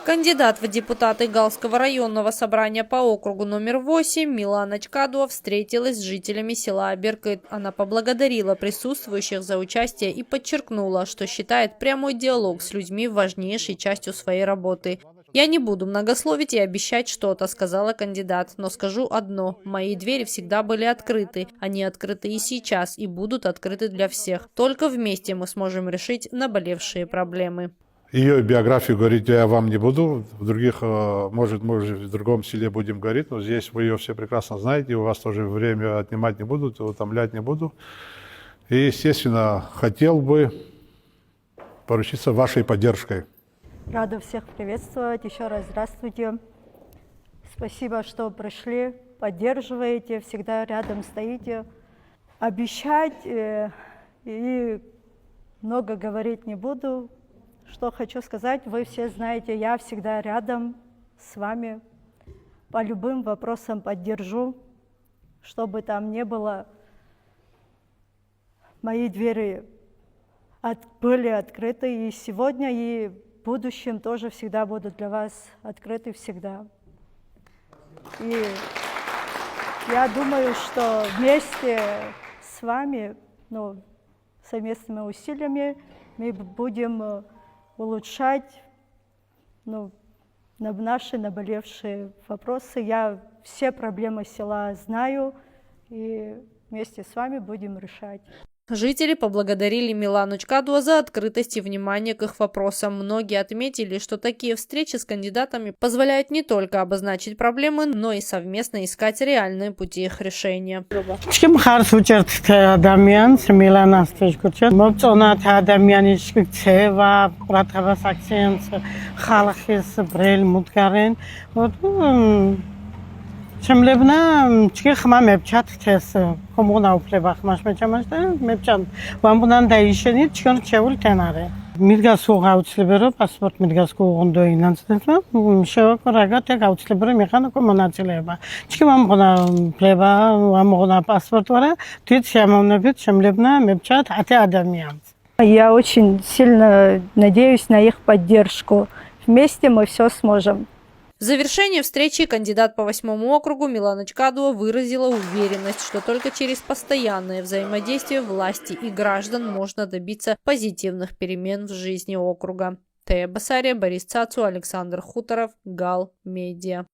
Кандидат в депутаты Галского районного собрания по округу номер 8 Милана Чкадуа встретилась с жителями села Аберкыт. Она поблагодарила присутствующих за участие и подчеркнула, что считает прямой диалог с людьми важнейшей частью своей работы. «Я не буду многословить и обещать что-то», — сказала кандидат, «но скажу одно. Мои двери всегда были открыты. Они открыты и сейчас, и будут открыты для всех. Только вместе мы сможем решить наболевшие проблемы». Ее биографию говорить я вам не буду. В других, может, в другом селе будем говорить, но здесь вы ее все прекрасно знаете. У вас тоже время отнимать не буду, утомлять не буду. И, естественно, хотел бы поручиться вашей поддержкой. Рада всех приветствовать. Еще раз здравствуйте. Спасибо, что пришли, поддерживаете, всегда рядом стоите. Обещать и много говорить не буду. Что хочу сказать, вы все знаете, я всегда рядом с вами. По любым вопросам поддержу, что бы там ни было. Мои двери были открыты и сегодня, и в будущем тоже всегда будут для вас открыты всегда. И я думаю, что вместе с вами, совместными усилиями мы будем улучшать наши наболевшие вопросы. Я все проблемы села знаю, и вместе с вами будем решать. Жители поблагодарили Милану Чкадуа за открытость и внимание к их вопросам. Многие отметили, что такие встречи с кандидатами позволяют не только обозначить проблемы, но и совместно искать реальные пути их решения. შემლებნა ჭკი ხმა მებჭათ თეს ხომუნა უფლება ხმაშ მეჭამაშ და მებჭან ვამბუნან დაიშენით ჭკონ რჩეული თენარე მიდგას უღაუცლებე რომ პასპორტ მიდგას გუღუნდო ინანცდეთმა შევაკო რაგათ გაუცლებე რომ მიხანა კომონაცილება ჭკი ვამბუნა უფლება ვამბუნა პასპორტ ვარა თვით შემოვნებით შემლებნა მებჭათ 10 ადამიანს. Я очень сильно надеюсь на их поддержку. Вместе мы все сможем. В завершении встречи кандидат по 8-му округу Милана Чкадуа выразила уверенность, что только через постоянное взаимодействие власти и граждан можно добиться позитивных перемен в жизни округа. Тея Басария, Борис Цацу, Александр Хуторов, Гал Медиа.